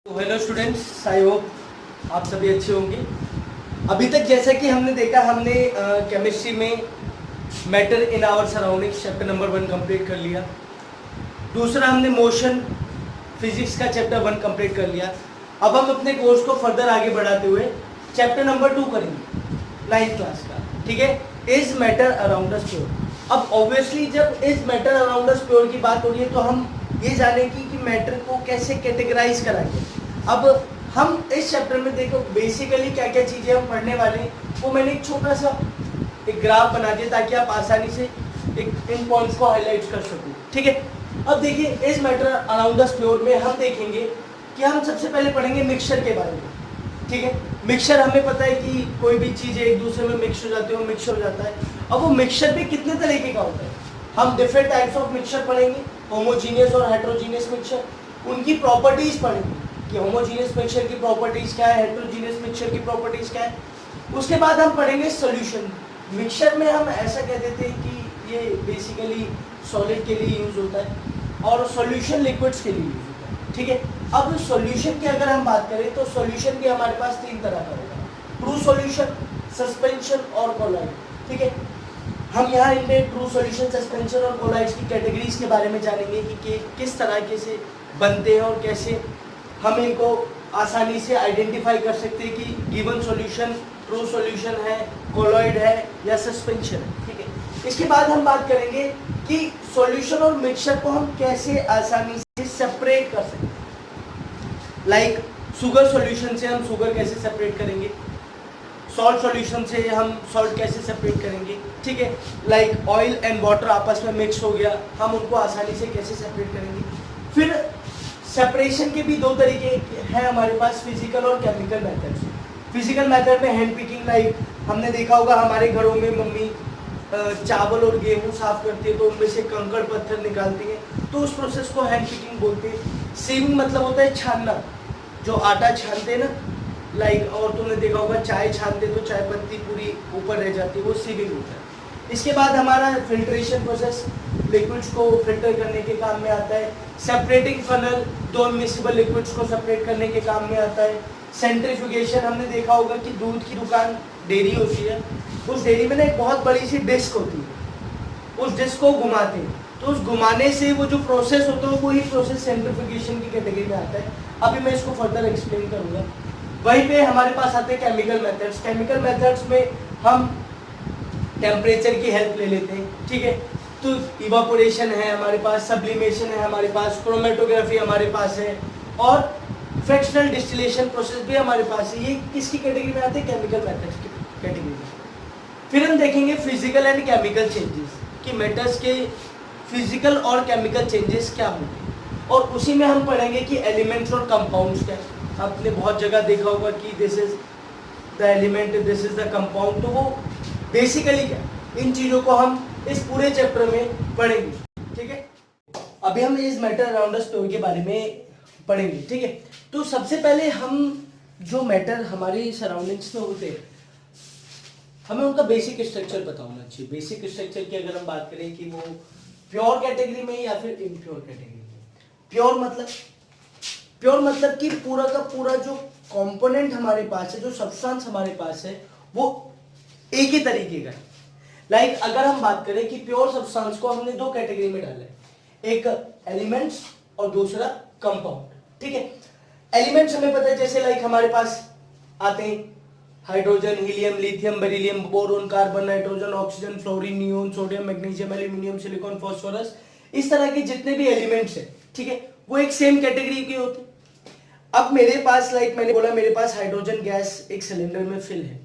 तो hello students, I hope आप सभी अच्छे होंगे। अभी तक जैसा कि हमने देखा, हमने केमिस्ट्री में matter in our surroundings chapter number 1 complete कर लिया। दूसरा हमने मोशन फिजिक्स का चैप्टर 1 कंप्लीट कर लिया। अब हम अपने कोर्स को फर्दर आगे बढ़ाते हुए चैप्टर नंबर 2 करेंगे 9th क्लास का। ठीक है, is matter around us pure. अब ऑब्वियसली जब is matter around us pure की बात हो रही है तो हम ये जानेंगे कि मैटर को कैसे कैटेगराइज कराएंगे। अब हम इस चैप्टर में देखो बेसिकली क्या क्या चीज़ें हम पढ़ने वाले हैं, वो मैंने एक छोटा सा एक ग्राफ बना दिया ताकि आप आसानी से एक इन पॉइंट्स को हाईलाइट कर सको। ठीक है, अब देखिए इस मैटर अराउंड अस प्योर में हम देखेंगे कि हम सबसे पहले पढ़ेंगे मिक्सचर के बारे में। ठीक है, मिक्सचर हमें पता है कि कोई भी चीज़ एक दूसरे में मिक्स हो जाती है, वो मिक्स हो जाता है। अब वो मिक्सचर भी कितने तरीके का होता है, हम डिफरेंट टाइप्स ऑफ मिक्सचर पढ़ेंगे, होमोजीनियस और हेट्रोजीनियस मिक्सचर, उनकी प्रॉपर्टीज पढ़ेंगे कि होमोजीनियस मिक्सचर की प्रॉपर्टीज क्या है, हेट्रोजीनियस मिक्सचर की प्रॉपर्टीज क्या है। उसके बाद हम पढ़ेंगे सॉल्यूशन। मिक्सचर में हम ऐसा कह देते हैं कि ये बेसिकली सॉलिड के लिए यूज होता है और सॉल्यूशन लिक्विड्स के लिए यूज होता है। ठीक है, अब सॉल्यूशन की अगर हम बात करें तो सॉल्यूशन भी हमारे पास 3 तरह का होगा, ट्रू सॉल्यूशन, सस्पेंशन और कोलॉइड। ठीक है, हम यहाँ इनमें ट्रू सॉल्यूशन, सस्पेंशन और कोलॉइड्स की कैटेगरीज के बारे में जानेंगे कि किस तरह से बनते हैं और कैसे हम इनको आसानी से आइडेंटिफाई कर सकते हैं कि गिवन सॉल्यूशन ट्रू सॉल्यूशन है, कोलॉइड है या सस्पेंशन है। ठीक है, इसके बाद हम बात करेंगे कि सॉल्यूशन और मिक्सचर को हम कैसे आसानी से सेपरेट कर सकते हैं। लाइक शुगर सॉल्यूशन से हम शुगर कैसे सेपरेट करेंगे, सॉल्ट सॉल्यूशन से हम सॉल्ट कैसे सेपरेट करेंगे। ठीक है, लाइक ऑयल एंड वाटर आपस में मिक्स हो गया, हम उनको आसानी से कैसे सेपरेट करेंगे। फिर सेपरेशन के भी 2 तरीके हैं हमारे पास, फिजिकल और केमिकल मेथड्स। फिजिकल मेथड में हैंड पिकिंग, लाइक हमने देखा होगा हमारे घरों में मम्मी चावल और गेहूं साफ करती है तो उनमें से कंकड़ पत्थर निकालती है, तो उस प्रोसेस को हैंड पिकिंग बोलते हैं। सीविंग मतलब होता है छानना, जो आटा छानते हैं ना, लाइक और तुमने देखा होगा चाय छानते तो चाय पत्ती पूरी ऊपर रह जाती है, वो सीविंग होता है। इसके बाद हमारा फिल्ट्रेशन प्रोसेस, लिक्विड्स को फिल्टर करने के काम में आता है। सेपरेटिंग फनल, 2 इमिसिबल लिक्विड्स को सेपरेट करने के काम में आता है। सेंट्रीफ्यूगेशन, हमने देखा होगा कि दूध की दुकान डेयरी होती है, उस डेयरी में ना एक बहुत बड़ी सी डिस्क होती है, उस डिस्क को घुमाते हैं, तो उस घुमाने से वो जो प्रोसेस होता है वही प्रोसेस सेंट्रीफ्यूगेशन की कैटेगरी में आता है। अभी मैं इसको फर्दर एक्सप्लेन करूँगा। वहीं पे हमारे पास आते हैं केमिकल मेथड्स। केमिकल मेथड्स में हम टेम्परेचर की हेल्प ले लेते हैं। ठीक है, तो इवापोरेशन है हमारे पास, सब्लिमेशन है हमारे पास, क्रोमेटोग्राफी हमारे पास है और फ्रैक्शनल डिस्टिलेशन प्रोसेस भी हमारे पास है। ये किसकी कैटेगरी में आते हैं, केमिकल मेथड्स की कैटेगरी में। फिर हम देखेंगे फिजिकल एंड केमिकल चेंजेस कि मेटल्स के फिजिकल और केमिकल चेंजेस क्या होते हैं, और उसी में हम पढ़ेंगे कि एलिमेंट्स और कंपाउंड्स क्या है। आपने बहुत जगह देखा होगा कि this is the element, this is the compound, तो वो बेसिकली क्या, इन चीज़ों को हम इस पूरे चैप्टर में पढ़ेंगे। ठीक है, अभी हम इस मैटर अराउंड अस प्योर के बारे में पढ़ेंगे। ठीक है, तो सबसे पहले हम जो मैटर हमारे सराउंडिंग्स में होते हैं हमें उनका बेसिक स्ट्रक्चर पता होना चाहिए। बेसिक स्ट्रक्चर की अगर हम बात करें कि वो प्योर कैटेगरी में या फिर इम्प्योर कैटेगरी में। प्योर मतलब कि पूरा का पूरा जो कंपोनेंट हमारे पास है, जो सब्सटेंस हमारे पास है, वो एक ही तरीके का है। लाइक अगर हम बात करें कि प्योर सब्सटेंस को हमने 2 कैटेगरी में डाला है, एक एलिमेंट्स और दूसरा कंपाउंड। ठीक है, एलिमेंट्स हमें पता है, जैसे लाइक हमारे पास आते हैं hydrogen, helium, lithium, beryllium, boron, carbon, nitrogen, oxygen, fluorine, neon, sodium, magnesium, aluminium, silicon, phosphorus, इस तरह के जितने भी एलिमेंट्स हैं, ठीक है, वो एक सेम कैटेगरी के होते हैं। अब मेरे पास लाइक मैंने बोला मेरे पास हाइड्रोजन गैस एक सिलेंडर में फिल है,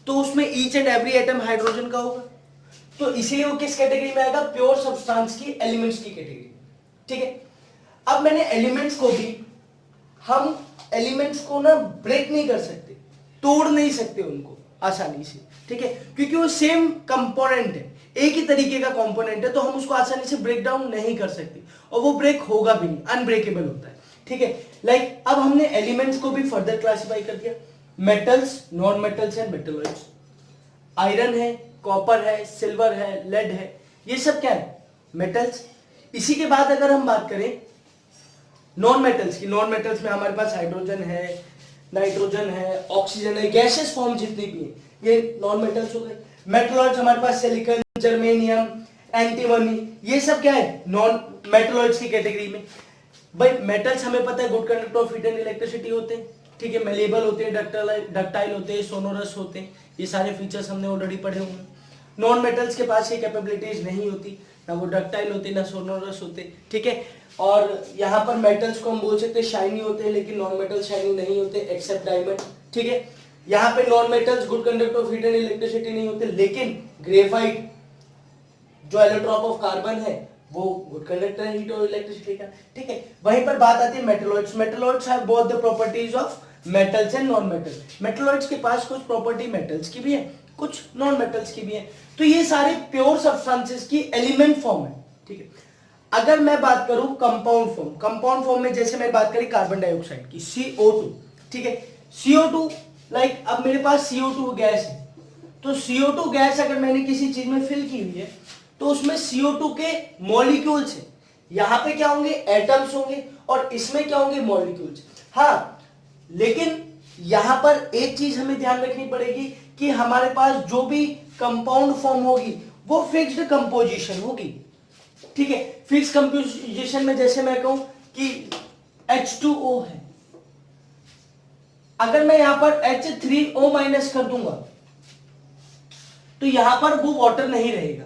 तो उसमें each and every atom hydrogen का होगा, तो इसीलिए वो किस कैटेगरी में आएगा, प्योर सब्सटेंस की, एलिमेंट्स की कैटेगरी। ठीक है, अब मैंने एलिमेंट्स को भी, हम एलिमेंट्स को ना ब्रेक नहीं कर सकते, तोड़ नहीं सकते उनको आसानी से। ठीक है, क्योंकि वो सेम कंपोनेंट है, एक ही तरीके का कंपोनेंट है, तो हम उसको आसानी से ब्रेक डाउन नहीं कर सकते और वो ब्रेक होगा भी नहीं, अनब्रेकेबल होता है। ठीक है, लाइक अब हमने एलिमेंट्स को भी फर्दर क्लासिफाई कर दिया, metals, non metals and metalloids. Iron है, कॉपर है, सिल्वर है, लेड है, ये सब क्या है, मेटल्स। इसी के बाद अगर हम बात करें नॉन मेटल्स की, नॉन मेटल्स में हमारे पास हाइड्रोजन है, नाइट्रोजन है, ऑक्सीजन है, गैसेस फॉर्म जितनी भी है ये नॉन मेटल्स हो गए। मेटलॉइड्स हमारे पास सिलिकॉन, जर्मेनियम, एंटीमनी, ये सब क्या है नॉन मेटलॉइड्स की कैटेगरी में। भाई मेटल्स हमें पता है good conductor of heat and electricity होते हैं, ठीक है, मेलेबल होते हैं, डक्टाइल होते हैं, सोनोरस होते हैं, ये सारे फीचर्स हमने ऑलरेडी पढ़े हुए हैं। नॉन मेटल्स के पास ये कैपेबिलिटीज नहीं होती, ना वो डक्टाइल होते ना सोनोरस होते, ठीक है। और यहाँ पर मेटल्स को हम बोल सकते हैं शाइनी होते हैं, लेकिन नॉन मेटल शाइनी नहीं होते एक्सेप्ट डायमंड, ठीक है। यहाँ पे non metals good conductor of heat and electricity नहीं होते, लेकिन ग्रेफाइट जो एलोट्रॉप ऑफ कार्बन है वो गुड कंडक्टर है हीट और इलेक्ट्रिसिटी का, ठीक है। वहीं पर बात आती है metalloids. Metalloids have both the properties of metals and non metal. Metalloids के पास कुछ प्रॉपर्टी मेटल्स की भी है, कुछ नॉन मेटल्स की भी है। तो ये सारे प्योर सब्सटेंसेस की एलिमेंट फॉर्म है, ठीक है। अगर मैं बात करूं कंपाउंड फॉर्म, कंपाउंड फॉर्म में जैसे मैं बात करी कार्बन डाइऑक्साइड की CO2, ठीक है। CO2 लाइक अब मेरे पास CO2 गैस है, तो CO2 गैस अगर मैंने किसी चीज में फिल की हुई है तो उसमें CO2 के मॉलिक्यूल्स है, यहां पे क्या होंगे एटम्स होंगे और इसमें क्या होंगे मॉलिक्यूल्स। हाँ, लेकिन यहां पर एक चीज हमें ध्यान रखनी पड़ेगी कि हमारे पास जो भी कंपाउंड फॉर्म होगी वो फिक्स्ड कंपोजिशन होगी, ठीक है। फिक्स कंपोजिशन में जैसे मैं कहूं कि H2O है, अगर मैं यहां पर H3O माइनस कर दूंगा तो यहां पर वो वाटर नहीं रहेगा।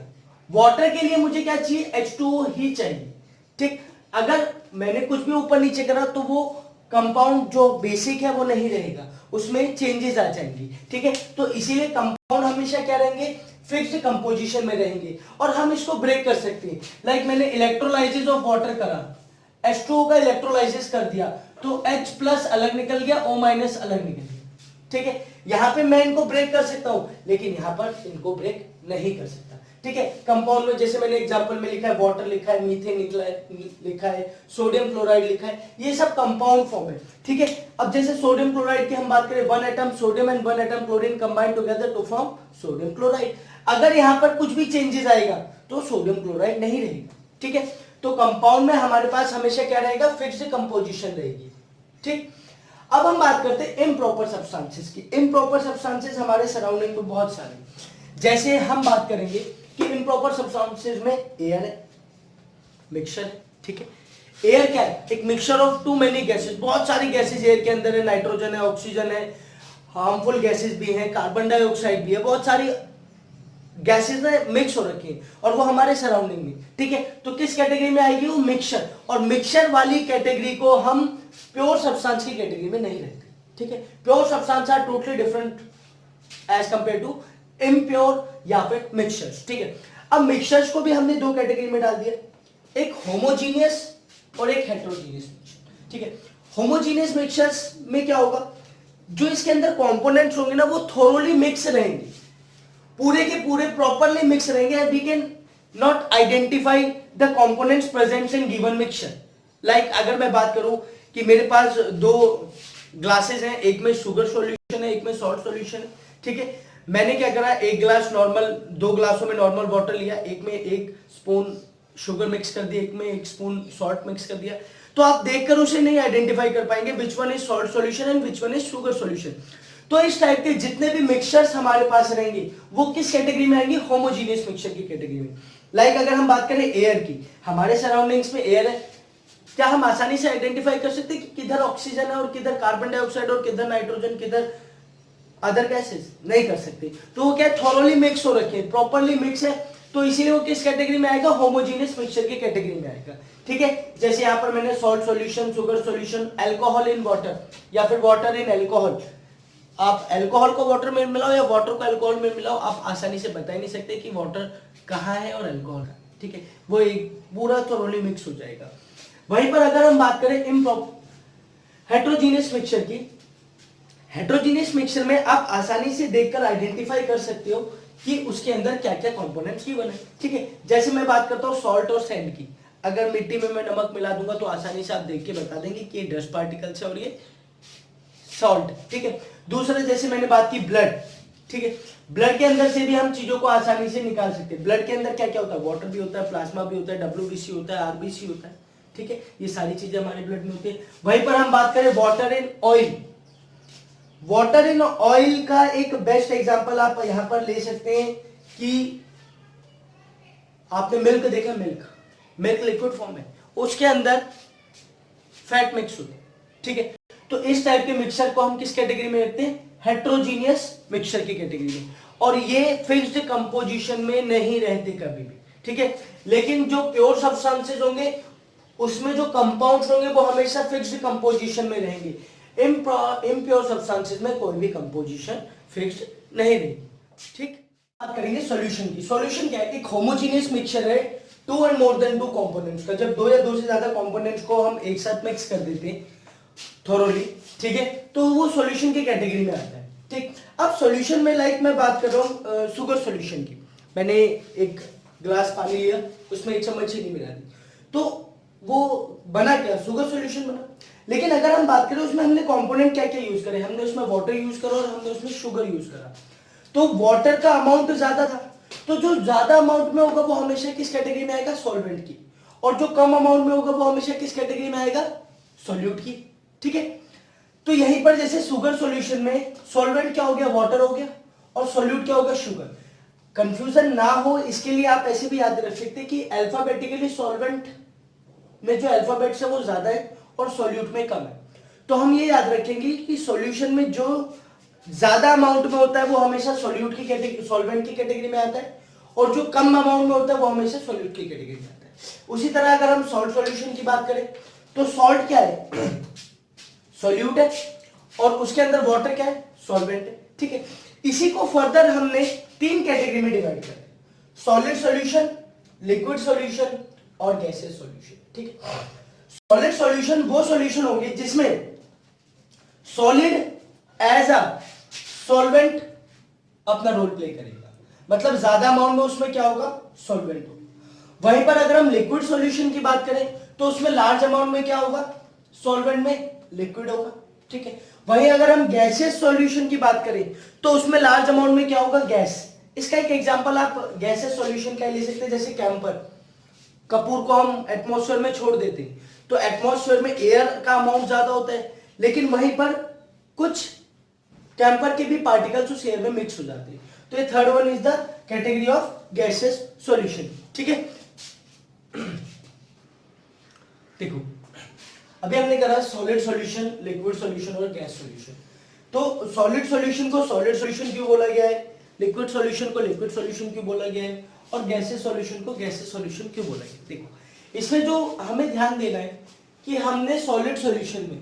वाटर के लिए मुझे क्या चाहिए H2O ही चाहिए, ठीक। अगर मैंने कुछ भी ऊपर नीचे करा तो वो कंपाउंड जो बेसिक है वो नहीं रहेगा, उसमें चेंजेस आ जाएंगी, ठीक है। तो इसीलिए कंपाउंड हमेशा क्या रहेंगे फिक्स्ड कंपोजिशन में रहेंगे और हम इसको ब्रेक कर सकते हैं। लाइक मैंने इलेक्ट्रोलाइसिस ऑफ वाटर करा, H2O का इलेक्ट्रोलाइसिस कर दिया तो H प्लस अलग निकल गया, O माइनस अलग निकल गया, ठीक है। यहां पे मैं इनको ब्रेक कर सकता हूं, लेकिन यहां पर इनको ब्रेक नहीं कर सकता, ठीक है। कंपाउंड में जैसे मैंने एग्जांपल में लिखा है वाटर लिखा है, मीथेन लिखा है, सोडियम क्लोराइड लिखा है, ये सब कंपाउंड फॉर्म है, ठीक है। अब जैसे सोडियम क्लोराइड की हम बात करें, 1 atom sodium and 1 atom chlorine combine together to form sodium chloride. अगर यहां पर कुछ भी चेंजेस आएगा तो सोडियम क्लोराइड नहीं रहेगा, ठीक है। तो कंपाउंड में हमारे पास हमेशा क्या रहेगा फिक्स्ड कंपोजिशन रहेगी, ठीक। अब हम बात करते हैं इम्प्रॉपर सब्सटेंसेस की। इम्प्रॉपर सब्सटेंसेस हमारे सराउंडिंग में बहुत सारे, जैसे हम बात करेंगे कि इम्प्रॉपर सब्सटेंसेस में एयर है, मिक्सचर है, ठीक है। एयर क्या है एक mixture of too many gases, बहुत सारी गैसेस एयर के अंदर है, नाइट्रोजन है, ऑक्सीजन है, हार्मफुल गैसेस भी हैं, कार्बन डाइऑक्साइड भी है, बहुत सारी गैसेस में मिक्स हो रखी है और वो हमारे सराउंडिंग में, ठीक है। तो किस कैटेगरी में आएगी वो मिक्सचर, और मिक्सचर वाली कैटेगरी को हम प्योर सब्सटेंस की कैटेगरी में नहीं रखते, ठीक है। Pure substance are totally different as compare to impure या फिर मिक्सचर्स, ठीक है। अब मिक्सचर्स को भी हमने दो कैटेगरी में डाल दिया, एक होमोजीनियस और एक हेटेरोजीनियस मिक्सचर, ठीक है। होमोजीनियस मिक्सचर्स में क्या होगा, जो इसके अंदर कंपोनेंट्स होंगे ना वो थोरोली मिक्स रहेंगे, पूरे के पूरे प्रॉपरली मिक्स रहेंगे। We can not identify the components present in given mixture. Like अगर मैं बात करूं कि मेरे पास दो ग्लासेस हैं, एक में शुगर सॉल्यूशन है, एक में सॉल्ट सॉल्यूशन है, ठीक है। मैंने क्या करा, एक ग्लास नॉर्मल, दो ग्लासों में नॉर्मल वाटर लिया, एक में एक स्पून शुगर मिक्स कर दिया, एक में एक स्पून सॉल्ट मिक्स कर दिया, तो आप देखकर उसे नहीं आइडेंटिफाई कर पाएंगे विच one is salt solution and which one is sugar solution. तो इस टाइप के जितने भी मिक्सचर्स हमारे पास रहेंगे वो किस कैटेगरी में आएंगे, होमोजीनियस मिक्सचर की कैटेगरी में। लाइक अगर हम बात करें एयर की, हमारे सराउंडिंग्स में एयर है, क्या हम आसानी से आइडेंटिफाई कर सकते हैं कि किधर ऑक्सीजन है और किधर कार्बन डाइऑक्साइड और किधर नाइट्रोजन, किधर अदर गैसेस? नहीं कर सकते। तो वो क्या थोरोली मिक्स हो रखे हैं, प्रॉपरली मिक्स है, तो इसीलिए वो किस कैटेगरी में आएगा, होमोजीनियस मिक्सचर की कैटेगरी में आएगा, ठीक है। जैसे यहाँ पर मैंने salt solution, sugar solution, alcohol in water या फिर वाटर इन अल्कोहल, आप अल्कोहल को वाटर में मिलाओ या वाटर को अल्कोहल में मिलाओ, आप आसानी से बता ही नहीं सकते कि वाटर कहाँ है और अल्कोहल है, ठीक है। वो एक पूरा थोरोली मिक्स हो जाएगा। वहीं पर अगर हम बात करें हेटेरोजीनियस मिक्सचर की, हेटेरोजीनियस मिक्सचर में आप आसानी से देखकर आइडेंटिफाई कर सकते हो कि उसके अंदर क्या क्या कंपोनेंट्स की बने, ठीक है। जैसे मैं बात करता हूँ सॉल्ट और सैंड की, अगर मिट्टी में मैं नमक मिला दूंगा तो आसानी से आप देख के बता देंगे कि ये डस्ट पार्टिकल्स है और ये सॉल्ट, ठीक है। दूसरे जैसे मैंने बात की ब्लड, ठीक है, ब्लड के अंदर से भी हम चीजों को आसानी से निकाल सकते हैं। ब्लड के अंदर क्या क्या होता है, वाटर भी होता है, प्लाज्मा भी होता है, WBC होता है, RBC होता है, ठीक है, ये सारी चीजें हमारे ब्लड में होती है। वहीं पर हम बात करें water in oil, water in oil का एक बेस्ट एग्जांपल आप यहां पर ले सकते हैं कि आपने मिल्क देखा, मिल्क मिल्क लिक्विड फॉर्म है, उसके अंदर फैट मिक्स होते हैं, ठीक है। तो इस टाइप के मिक्सचर को हम किस कैटेगरी में रखते हैं, हेट्रोजीनियस मिक्सचर की कैटेगरी में, और ये फिक्स्ड कंपोजिशन में नहीं रहते कभी भी, ठीक है। लेकिन जो प्योर सब्सटेंसेस होंगे उसमें जो कंपाउंड्स होंगे वो हमेशा फिक्स्ड कंपोजिशन में रहेंगे। इम्प्योर सब्सटेंसेस में कोई भी कंपोजिशन फिक्स्ड नहीं रहेगी, ठीक। बात करेंगे सॉल्यूशन की। सॉल्यूशन क्या है, एक होमोजेनियस मिक्सचर है two and more than two components का, जब दो या दो से ज्यादा कंपोनेंट्स को हम एक साथ मिक्स कर देते हैं थोरोली, ठीक है, तो वो सॉल्यूशन की कैटेगरी में आता है, ठीक। अब सॉल्यूशन में लाइक मैं बात कर रहा हूँ शुगर सॉल्यूशन की, मैंने एक ग्लास पानी लिया, उसमें एक चम्मच चीनी मिला दी, तो वो बना क्या, शुगर सॉल्यूशन बना। लेकिन अगर हम बात करें उसमें हमने कंपोनेंट क्या क्या यूज करे, हमने उसमें वाटर यूज करा और हमने उसमें शुगर यूज करा, तो वाटर का अमाउंट ज्यादा था, तो जो ज्यादा अमाउंट में होगा वो हमेशा किस कैटेगरी में आएगा, सॉल्वेंट की, और जो कम अमाउंट में होगा वो हमेशा किस कैटेगरी में आएगा, सॉल्यूट की, ठीक है। तो यहीं पर जैसे शुगर सॉल्यूशन में सॉल्वेंट क्या हो गया, वाटर हो गया, और सॉल्यूट क्या होगा, शुगर। कंफ्यूजन ना हो इसके लिए आप ऐसे भी याद रख सकते हैं कि अल्फाबेटिकली सॉल्वेंट में जो अल्फाबेट्स है वो ज्यादा है और सॉल्यूट में कम है, तो हम ये याद रखेंगे कि सॉल्यूशन में जो ज्यादा अमाउंट में होता है वो हमेशा सॉल्यूट की कैटेगरी, सॉल्वेंट की कैटेगरी में आता है, और जो कम अमाउंट में होता है वो हमेशा सॉल्यूट की कैटेगरी में आता है। उसी तरह अगर हम सॉल्ट सॉल्यूशन की बात करें तो सॉल्ट क्या है, सॉल्यूट है, और उसके अंदर वाटर क्या है, सॉल्वेंट है, ठीक है। इसी को फर्दर हमने तीन कैटेगरी में डिवाइड कर दिया, सॉलिड सॉल्यूशन, लिक्विड सॉल्यूशन और गैसियस सॉल्यूशन, ठीक है। सॉलिड सॉल्यूशन वो सॉल्यूशन होंगे जिसमें सॉलिड एज अ सॉल्वेंट अपना रोल प्ले करेगा, मतलब ज्यादा अमाउंट में उसमें क्या होगा, सॉल्वेंट होगा। वहीं पर अगर हम लिक्विड सॉल्यूशन की बात करें तो उसमें लार्ज अमाउंट में क्या होगा, सॉल्वेंट में लिक्विड होगा, ठीक है। वहीं अगर हम गैसियस सॉल्यूशन की बात करें तो उसमें लार्ज अमाउंट में क्या होगा, गैस। इसका एक एग्जांपल आप गैसियस सॉल्यूशन का ले सकते हैं, जैसे कैंपर, कपूर को हम एटमॉस्फेयर में छोड़ देते हैं तो एटमॉस्फेयर में एयर का अमाउंट ज्यादा होता है, लेकिन वहीं पर कुछ कैंपर के भी पार्टिकल्स उस एयर में मिक्स हो जाते हैं, तो ये third one is the category of gaseous solution, ठीक है। देखो अभी हमने करा सॉलिड सॉल्यूशन, लिक्विड सॉल्यूशन और गैस सॉल्यूशन। तो सॉलिड सॉल्यूशन को सॉलिड सॉल्यूशन क्यों बोला गया है, लिक्विड सॉल्यूशन को लिक्विड सॉल्यूशन क्यों बोला गया है, और गैसियस सॉल्यूशन को गैसियस सॉल्यूशन क्यों बोला गया। देखो इसमें जो हमें ध्यान देना है कि हमने सॉलिड सॉल्यूशन में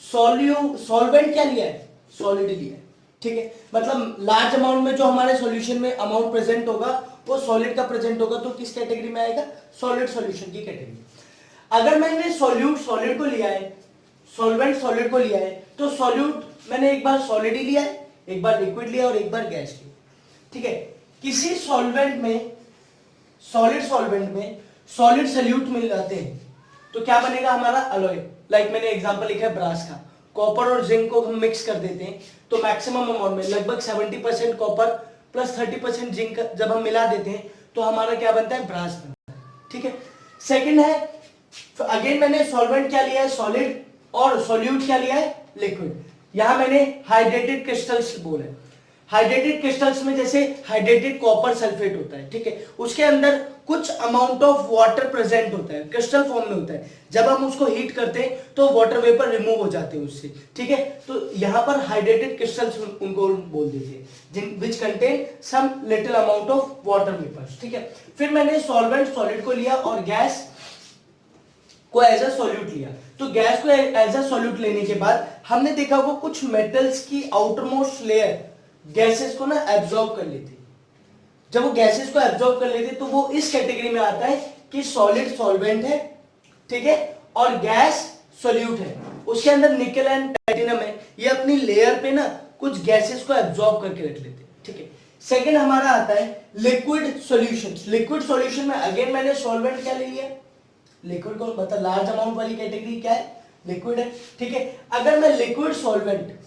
सॉल्वेंट क्या लिया है, सॉलिड लिया है, ठीक है। मतलब लार्ज अमाउंट में जो हमारे सॉल्यूशन में अमाउंट प्रेजेंट होगा वो सॉलिड का प्रेजेंट होगा, तो किस कैटेगरी में आएगा, सॉलिड सॉल्यूशन की कैटेगरी। अगर मैंने सॉल्यूट सॉलिड को लिया है, सॉल्वेंट सॉलिड को लिया है, तो सॉल्यूट मैंने एक बार सॉलिड ही लिया है, एक बार लिक्विड लिया और एक बार गैस लिया, ठीक है। किसी सॉल्वेंट में, सॉलिड सॉल्वेंट में सॉलिड सॉल्यूट मिल जाते हैं तो क्या बनेगा हमारा, अलॉय। लाइक मैंने एग्जांपल लिखा है ब्रास का, कॉपर और जिंक को हम मिक्स कर देते हैं तो मैक्सिमम अमाउंट में लगभग 70% कॉपर प्लस 30% जिंक जब हम मिला देते हैं तो हमारा क्या बनता है, ब्रास बनता है, ठीक है। सेकंड है, अगेन मैंने सॉल्वेंट क्या लिया है, सॉलिड, और सॉल्यूट क्या लिया है, लिक्विड। यहां मैंने हाइड्रेटेड क्रिस्टल्स बोले, हाइड्रेटेड क्रिस्टल्स में जैसे हाइड्रेटेड कॉपर सल्फेट होता है, ठीक है, उसके अंदर कुछ अमाउंट ऑफ वाटर प्रेजेंट होता है, क्रिस्टल फॉर्म में होता है, जब हम उसको हीट करते हैं तो वाटर वेपर रिमूव हो जाते हैं उससे, ठीक है। तो यहां पर हाइड्रेटेड क्रिस्टल्स उनको बोल दीजिए, जिन which contain some little amount of water vapours, ठीक है। फिर मैंने सॉल्वेंट सॉलिड को लिया और गैस को एज अ सॉल्यूट लिया, तो गैस को एज अ सॉल्यूट लेने के बाद हमने देखा होगा कुछ मेटल्स की आउटरमोस्ट लेयर गैसेस को ना एब्जॉर्ब कर लेती, जब वो गैसेस को एब्जॉर्ब कर लेते तो वो इस कैटेगरी में आता है कि सॉलिड सॉल्वेंट है, ठीक है, और गैस सॉल्यूट है, उसके अंदर निकल एंड टाइटेनियम है, ये अपनी लेयर पे ना कुछ गैसेस को एब्जॉर्ब करके रख लेते हैं, ठीक है। सेकंड हमारा आता है लिक्विड सॉल्यूशंस। लिक्विड सॉल्यूशन में अगेन मैंने सॉल्वेंट क्या ले लिया, लिक्विड को, मतलब लार्ज अमाउंट वाली कैटेगरी क्या है, लिक्विड है, ठीक है। अगर मैं लिक्विड सॉल्वेंट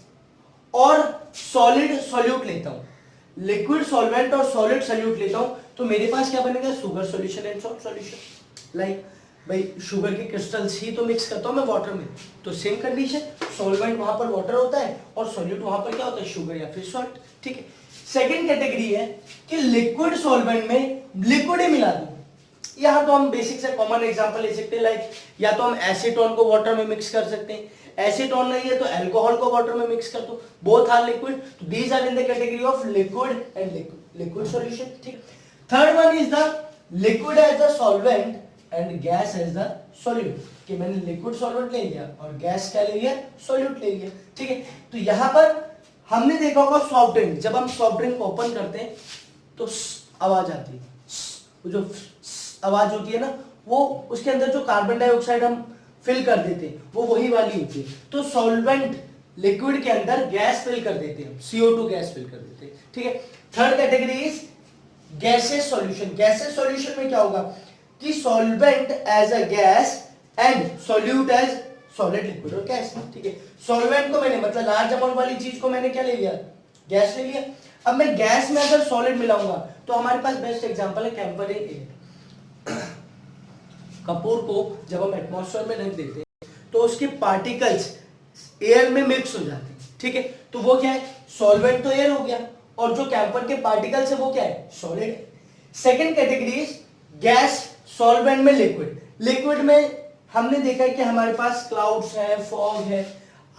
और सॉलिड सॉल्यूट लेता हूं, लिक्विड सॉल्वेंट और सॉलिड सॉल्यूट लेता हूं तो मेरे पास क्या बनेगा, sugar solution and salt solution. Like भाई शुगर के क्रिस्टल्स ही तो मिक्स करता हूँ मैं वाटर में, तो सेम कंडीशन, सॉल्वेंट वहां पर वाटर होता है और सॉल्यूट वहां पर क्या होता है, शुगर या फिर सॉल्ट। ठीक है, सेकेंड कैटेगरी है कि लिक्विड सॉल्वेंट में लिक्विड ही मिला दूं। यहाँ तो हम बेसिक से कॉमन एग्जांपल ले सकते हैं, लाइक या तो हम एसीटोन को वाटर में मिक्स कर सकते हैं, एसीटोन नहीं है तो अल्कोहल को वाटर में मिक्स कर दो, बोथ आर लिक्विड, तो these are in the category of liquid and liquid solution. ठीक, third one is the liquid as the solvent and gas as the solute, कि मैंने लिक्विड सॉल्वेंट ले लिया और गैस क्या ले लिया, सॉल्यूट ले लिया। ठीक है, तो यहां पर हमने देखा होगा सॉफ्ट ड्रिंक, जब हम सॉफ्ट ड्रिंक ओपन करते हैं तो आवाज आती है, वो जो आवाज होती है ना, वो उसके अंदर जो कार्बन डाइऑक्साइड हम फिल कर देते हैं वो वही वाली होती है। तो सॉल्वेंट लिक्विड के अंदर गैस फिल कर देते हैं, CO2 गैस फिल कर देते हैं। ठीक है, third category is gases solution. Gases solution में क्या होगा कि solvent as a gas and solute as solid liquid और गैस। ठीक है, सॉल्वेंट को मैंने मतलब लार्ज अमाउंट वाली चीज को मैंने क्या ले लिया, गैस ले लिया। अब मैं गैस में अगर सॉलिड मिलाऊंगा तो हमारे पास बेस्ट एग्जांपल है कैम्फर एयर। कपूर को जब हम एटमॉस्फेयर में रख देते हैं तो उसके पार्टिकल्स एयर में मिक्स हो जाते हैं। ठीक है, तो वो क्या है, सॉल्वेंट तो एयर हो गया और जो कैम्फर के पार्टिकल्स है वो क्या है, सॉलिड है। Second category is gas solvent में लिक्विड। लिक्विड में हमने देखा है कि हमारे पास क्लाउड्स है, फॉग है,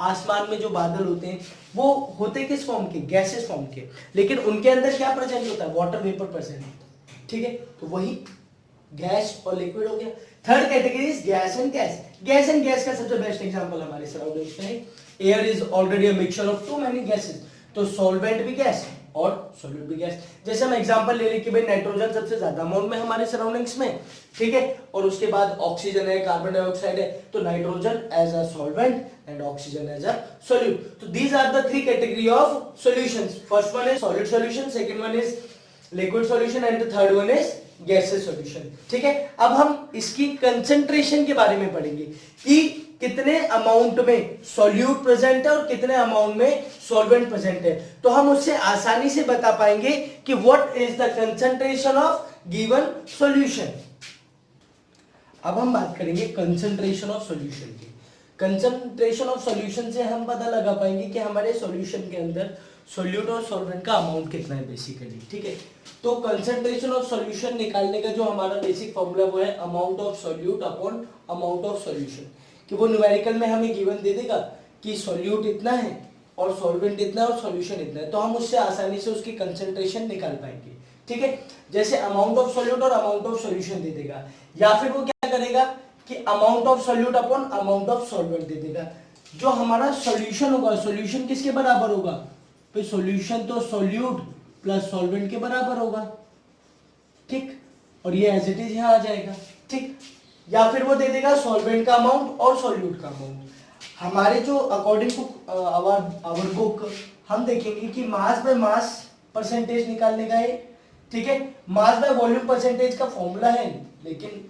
आसमान में जो बादल होते हैं वो होते किस फॉर्म के, गैसेस फॉर्म के, लेकिन उनके अंदर क्या प्रेजेंट होता है, वाटर वेपर प्रेजेंट होता है। ठीक है, तो वही गैस और लिक्विड हो गया। Third category is gas and gas. Gas and gas का सबसे बेस्ट एग्जांपल हमारे सराउंडिंग्स में है, air is already a mixture of too many gases, तो सॉल्वेंट भी गैस और सॉल्यूट भी गैस। जैसे हम एग्जांपल ले लें कि भाई नाइट्रोजन सबसे ज्यादा अमाउंट में हमारे सराउंडिंग्स में, ठीक है, और उसके बाद ऑक्सीजन है, कार्बन डाइऑक्साइड है, तो nitrogen as a solvent and oxygen as a solute. तो these are the three category of solutions. First one is solid solution, second one is liquid solution and the third one is gases solution. ठीक है, अब हम इसकी concentration के बारे में पढ़ेंगे कि कितने अमाउंट में सॉल्यूट प्रेजेंट है और कितने अमाउंट में सॉल्वेंट प्रेजेंट है, तो हम उससे आसानी से बता पाएंगे कि what is the concentration of given solution. अब हम बात करेंगे कंसंट्रेशन ऑफ सॉल्यूशन की। कंसंट्रेशन ऑफ सॉल्यूशन से हम पता लगा पाएंगे कि हमारे सॉल्यूशन के अंदर सॉल्यूट और सॉल्वेंट का अमाउंट कितना है बेसिकली। ठीक है, तो कंसंट्रेशन ऑफ सॉल्यूशन निकालने का जो हमारा बेसिक फॉर्मूला वो है amount of solute upon amount of solution, कि वो न्यूमेरिकल में हमें गिवन दे देगा कि सॉल्यूट इतना है और सॉल्वेंट इतना है और सॉल्यूशन इतना है, तो हम उससे आसानी से उसकी कंसंट्रेशन निकाल पाएंगे। ठीक है, जैसे अमाउंट ऑफ सॉल्यूट और अमाउंट ऑफ सॉल्यूशन दे देगा, या फिर वो क्या करेगा कि amount of solute upon amount of solvent दे देगा। जो हमारा सॉल्यूशन होगा, सॉल्यूशन किसके बराबर होगा, तो सॉल्यूशन तो सॉल्यूट प्लस सॉल्वेंट के बराबर होगा। ठीक, और ये एज इट इज यहां आ जाएगा। ठीक, या फिर वो दे देगा सॉल्वेंट का अमाउंट और सॉल्यूट का अमाउंट। हमारे जो अकॉर्डिंग टू आवर बुक हम देखेंगे कि मास बाय मास परसेंटेज निकालने का है। ठीक है, मास बाय वॉल्यूम परसेंटेज का फॉर्मूला है, लेकिन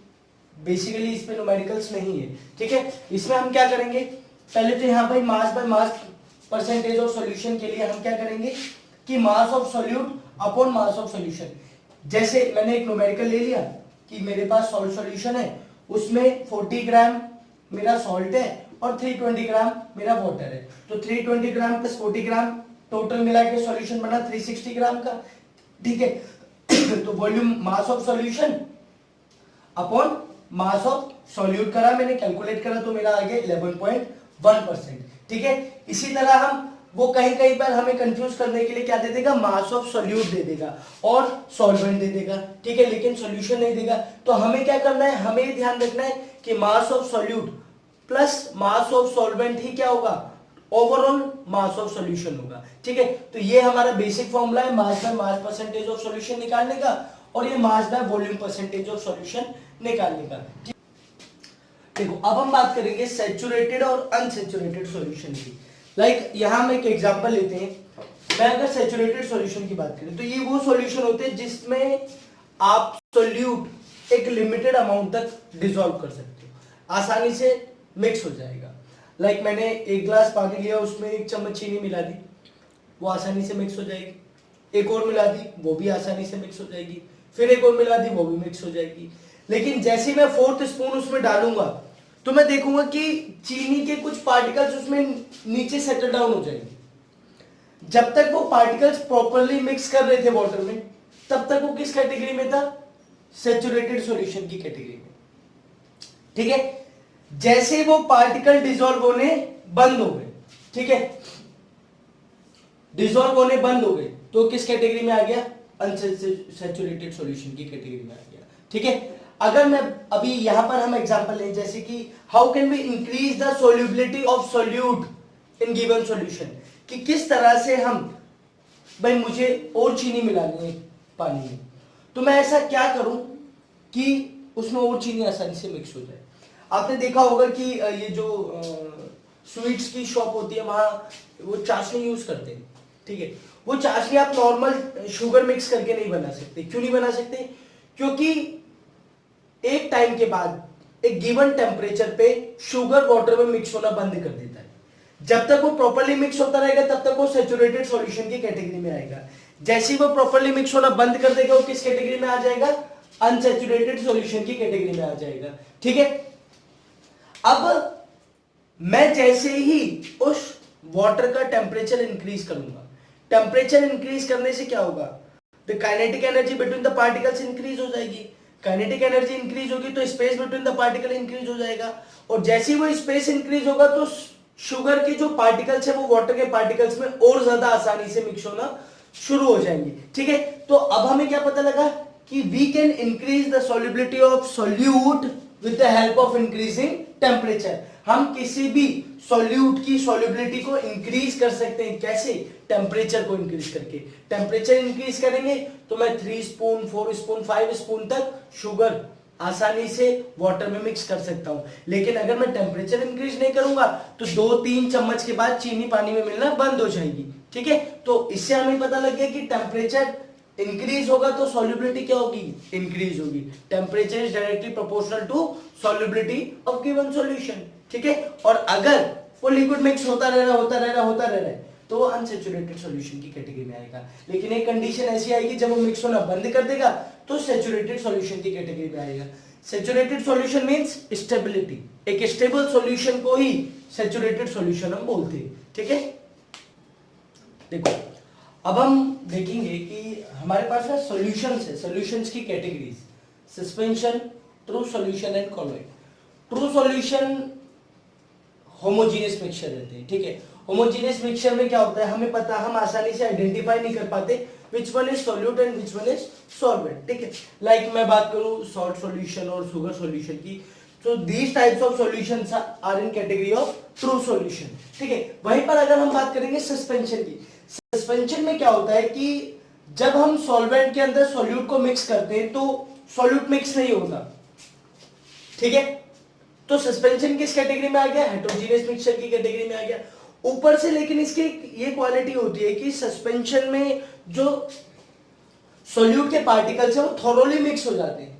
बेसिकली इस पे न्यूमेरिकल्स नहीं है। ठीक है, इसमें हम क्या करेंगे, पहले तो यहाँ पे mass by mass percentage of solution के लिए हम क्या करेंगे कि mass of solute upon mass of solution. जैसे मैंने एक न्यूमेरिकल ले लिया कि मेरे पास सॉल्ट सॉल्यूशन है, उसमें 40 ग्राम मेरा सॉल्ट है और 320 ग्राम मेरा वाटर है, तो 320 ग्राम प्लस 40 ग्राम टोटल मिला के सॉल्यूशन बना 360 ग्राम का। ठीक है, तो volume mass of solution upon mass of solute करा मैंने, कैलकुलेट करा तो मेरा आ गया 11.1%। ठीक है, इसी तरह हम वो कहीं कहीं पर हमें कंफ्यूज करने के लिए क्या दे देगा, मास ऑफ सॉल्यूट दे देगा और सॉल्वेंट दे देगा। ठीक है, लेकिन सॉल्यूशन नहीं देगा, तो हमें क्या करना है, हमें ये ध्यान रखना है कि mass of solute plus mass of solvent ही क्या होगा, ओवरऑल मास ऑफ सॉल्यूशन होगा। ठीक है, तो ये हमारा बेसिक फॉर्मूला है mass by mass percentage of solution निकालने का, और ये mass by volume percentage of solution निकालने का। देखो अब हम बात करेंगे सैचुरेटेड और अनसैचुरेटेड सॉल्यूशन की। लाइक यहां हम एक एग्जांपल लेते हैं, मैं अगर सैचुरेटेड सॉल्यूशन की बात करें तो ये वो सॉल्यूशन होते हैं जिसमें आप सॉल्यूट एक लिमिटेड अमाउंट तक डिसॉल्व कर सकते हो, आसानी से मिक्स हो जाएगा। लाइक मैंने एक ग्लास पानी लिया, उसमें 1 चम्मच चीनी मिला दी, वो आसानी से मिक्स हो जाएगी। एक और मिला दी, वो भी आसानी से मिक्स हो जाएगी। फिर एक और मिला दी, वो भी मिक्स हो जाएगी। लेकिन जैसे ही मैं 4th स्पून उसमें डालूंगा तो मैं देखूंगा कि चीनी के कुछ पार्टिकल्स उसमें नीचे सेटल डाउन हो जाएंगे। जब तक वो पार्टिकल्स प्रॉपरली मिक्स कर रहे थे वाटर में, तब तक वो किस कैटेगरी में था? सैचुरेटेड सॉल्यूशन की कैटेगरी में। ठीक है, जैसे वो पार्टिकल डिसॉल्व होने बंद हो गए, ठीक है, डिसॉल्व होने बंद हो गए, तो किस कैटेगरी में आ गया? अनसैचुरेटेड सॉल्यूशन की कैटेगरी में आ गया। ठीक है, अगर मैं अभी यहां पर हम एग्जांपल लें, जैसे कि how can we increase the solubility of solute in given solution, कि किस तरह से हम, भाई मुझे और चीनी मिलानी है पानी में, तो मैं ऐसा क्या करूं कि उसमें और चीनी आसानी से मिक्स हो जाए। आपने देखा होगा कि ये जो स्वीट्स की शॉप होती है वहां वो चाशनी यूज करते हैं। ठीक है, वो चाशनी आप नॉर्मल शुगर मिक्स करके नहीं बना सकते। क्यों नहीं बना सकते? क्योंकि एक टाइम के बाद एक गिवन टेम्परेचर पे शुगर वाटर में मिक्स होना बंद कर देता है। जब तक वो प्रॉपर्ली मिक्स होता रहेगा तब तक वो सैचुरेटेड सॉल्यूशन की कैटेगरी में आएगा। जैसे ही वो प्रॉपर्ली मिक्स होना बंद कर देगा वो किस कैटेगरी में आ जाएगा? अनसैचुरेटेड सॉल्यूशन की कैटेगरी में आ जाएगा। ठीक है, अब मैं जैसे ही उस वाटर का टेम्परेचर इंक्रीज करूंगा, टेम्परेचर इंक्रीज करने से क्या होगा? The kinetic energy between the particles increase हो जाएगी। काइनेटिक एनर्जी इंक्रीज होगी तो space between the particle increase हो जाएगा, और जैसे ही वो स्पेस इंक्रीज होगा तो शुगर के जो पार्टिकल्स है वो वाटर के पार्टिकल्स में और ज्यादा आसानी से मिक्स होना शुरू हो जाएंगे। ठीक है, तो अब हमें क्या पता लगा कि we can increase the solubility of solute with the help of increasing temperature. हम किसी भी सॉल्यूट की सॉल्युबिलिटी को इंक्रीज कर सकते हैं। कैसे? टेम्परेचर को इंक्रीज करके। टेम्परेचर इंक्रीज करेंगे तो मैं 3 स्पून 4 स्पून 5 स्पून तक शुगर आसानी से वाटर में मिक्स कर सकता हूं। लेकिन अगर मैं टेम्परेचर इंक्रीज नहीं करूंगा तो 2-3 चम्मच के बाद चीनी पानी में मिलना बंद हो जाएगी। ठीक है, तो इससे हमें पता लग गया कि टेम्परेचर इंक्रीज होगा तो सॉल्युबिलिटी क्या होगी? इंक्रीज होगी। Temperature is directly proportional to solubility of given solution. ठीक है, और अगर वो लिक्विड मिक्स होता रह रहा है तो वो अनसैचुरेटेड सॉल्यूशन की कैटेगरी में आएगा। लेकिन एक कंडीशन ऐसी आएगी जब वो मिक्स होना बंद कर देगा तो सैचुरेटेड सॉल्यूशन की कैटेगरी में आएगा। Saturated solution means stability. एक स्टेबल सॉल्यूशन को ही सैचुरेटेड सॉल्यूशन हम बोलते हैं। ठीक है, देखो अब हम देखेंगे कि हमारे पास ना सॉल्यूशंस है, सॉल्यूशंस की categories, suspension, true solution and colloid. True solution homogeneous mixture रहते हैं। ठीक है, होमोजेनियस मिक्सचर में क्या होता है हमें पता, हम आसानी से आइडेंटिफाई नहीं कर पाते which one is solute and which one is solvent. ठीक है, लाइक मैं बात करूं सॉल्ट सॉल्यूशन और शुगर सॉल्यूशन की, तो these types of solutions are in category of true solution. ठीक है, वहीं पर अगर हम बात करेंगे सस्पेंशन की, सस्पेंशन में क्या होता है कि जब हम सॉल्वेंट के अंदर सॉल्यूट को मिक्स करते हैं तो सॉल्यूट मिक्स नहीं होता। ठीक है, तो सस्पेंशन किस कैटेगरी में आ गया? हेटेरोजेनियस मिक्सचर की कैटेगरी में आ गया। ऊपर से लेकिन इसकी ये क्वालिटी होती है कि सस्पेंशन में जो सॉल्यूट के पार्टिकल्स हैं वो थॉरोली मिक्स हो जाते हैं,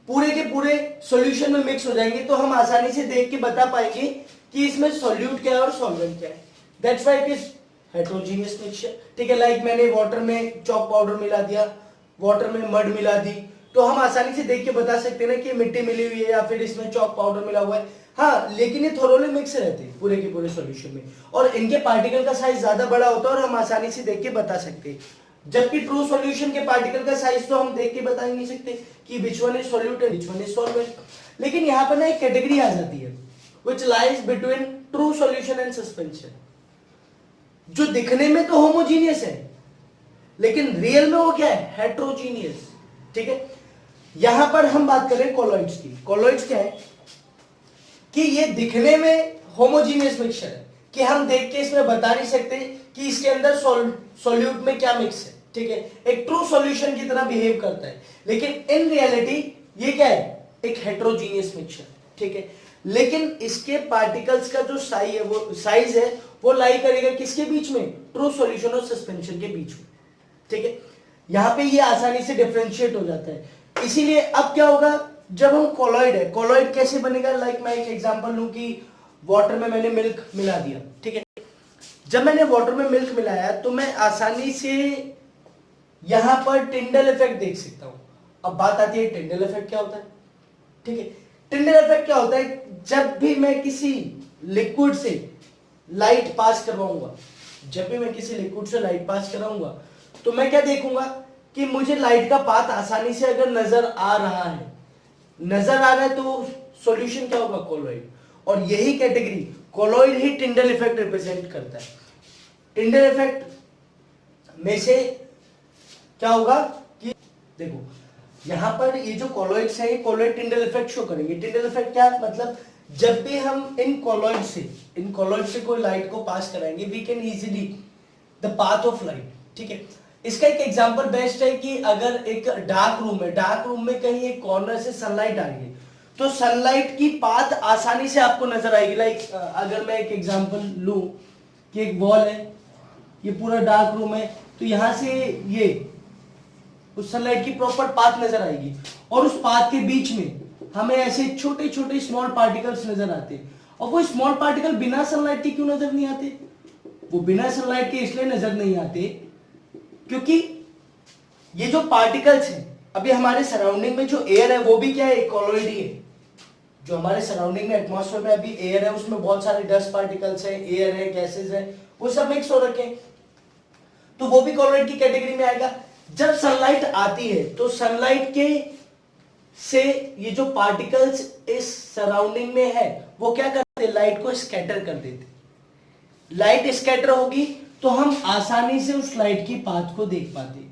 पूरे के पूरे सॉल्यूशन में मिक्स हो जाएंगे, तो हम आसानी से देख के बता पाएंगे कि इसमें सॉल्यूट क्या है और सॉल्वेंट क्या है। That's why it is heterogeneous mixture. ठीक है, लाइक मैंने वाटर में चॉक पाउडर मिला दिया, वाटर में मड मिला दी, तो हम आसानी से देख के बता सकते हैं ना कि मिट्टी मिली हुई है या फिर इसमें चॉक पाउडर मिला हुआ है। हाँ, लेकिन ये थोरोली मिक्स रहते हैं पूरे के पूरे सॉल्यूशन में, और इनके पार्टिकल का साइज ज्यादा बड़ा होता है और हम आसानी से देख के बता सकते हैं। जबकि ट्रू सॉल्यूशन के पार्टिकल का साइज तो हम देख के बता ही नहीं सकते कि विच one is solute and which one is solvent. लेकिन यहाँ पर ना एक कैटेगरी आ जाती है which lies between true solution and suspension, जो दिखने में तो होमोजीनियस है लेकिन रियल में वो क्या है? हेटेरोजीनियस। ठीक है, यहां पर हम बात करें कॉलॉइड्स की। कॉलॉइड्स क्या है कि ये दिखने में होमोजीनियस मिक्सचर है कि हम देख के इसमें बता नहीं सकते कि इसके अंदर सॉल्यूट में क्या मिक्स है। ठीक है, एक ट्रू सॉल्यूशन की तरह बिहेव करता है, लेकिन इन रियलिटी ये क्या है? एक हेटेरोजीनियस मिक्सचर। ठीक है, लेकिन इसके पार्टिकल्स का जो साइज है वो लाई करेगा किसके बीच में? ट्रू सॉल्यूशन और सस्पेंशन के बीच में। ठीक है, यहां पे ये आसानी से डिफरेंशिएट हो जाता है। इसीलिए अब क्या होगा जब हम कॉलॉइड है, कॉलॉइड कैसे बनेगा? लाइक मैं एक एग्जांपल लूं कि वाटर में मैंने मिल्क मिला दिया। ठीक है, जब मैंने वाटर में मिल्क मिलाया तो मैं आसानी से यहां पर टिंडल इफेक्ट देख सकता हूं। अब बात आती है टिंडल इफेक्ट क्या होता है। ठीक है। टिंडल इफेक्ट क्या होता है, जब भी मैं किसी लिक्विड से लाइट पास करवाऊंगा, जब भी मैं किसी लिक्विड से लाइट पास कराऊंगा तो मैं क्या देखूंगा कि मुझे लाइट का पाथ आसानी से अगर नजर आ रहा है, तो सॉल्यूशन क्या होगा, कोलॉइड। और यही कैटेगरी कोलॉइड ही टिंडल इफेक्ट रिप्रेजेंट करता है। टिंडल इफेक्ट में से क्या होगा कि देखो यहां पर ये जो कॉलॉइड्स है, ये कॉलॉइड टिंडल इफेक्ट शो करेंगे। टिंडल इफेक्ट क्या मतलब, जब भी हम इन कॉलॉइड से कोई लाइट को पास कराएंगे, we can easily the path of light. ठीक है, इसका एक एग्जांपल बेस्ट है कि अगर एक डार्क रूम है, डार्क रूम में कहीं एक कॉर्नर से सनलाइट आ रही है, तो सनलाइट की पाथ आसानी से आपको नजर आएगी। लाइक अगर मैं एक एग्जांपल लूं कि एक वॉल है, ये पूरा डार्क रूम है, तो यहां से ये उस सनलाइट की प्रॉपर पाथ नजर आएगी, और उस पाथ के बीच में हमें ऐसे छोटे छोटे स्मॉल पार्टिकल्स नजर आते हैं। और वो स्मॉल पार्टिकल बिना सनलाइट के क्यों नजर नहीं आते, वो बिना सनलाइट के इसलिए नजर नहीं आते क्योंकि ये जो पार्टिकल्स हैं, अभी हमारे सराउंडिंग में जो एयर है वो भी क्या है, कॉलॉइड ही है। जो हमारे सराउंडिंग में एटमॉस्फेयर में अभी एयर है, उसमें बहुत सारे डस्ट पार्टिकल्स है, एयर है, गैसेस है, वो सब मिक्स हो रखे हैं, तो वो भी कॉलॉइड की कैटेगरी में आएगा। जब सनलाइट आती है तो सनलाइट के से ये जो पार्टिकल्स इस सराउंडिंग में है वो क्या करते हैं, लाइट को स्कैटर कर देते। लाइट स्कैटर होगी तो हम आसानी से उस लाइट की पाथ को देख पाते।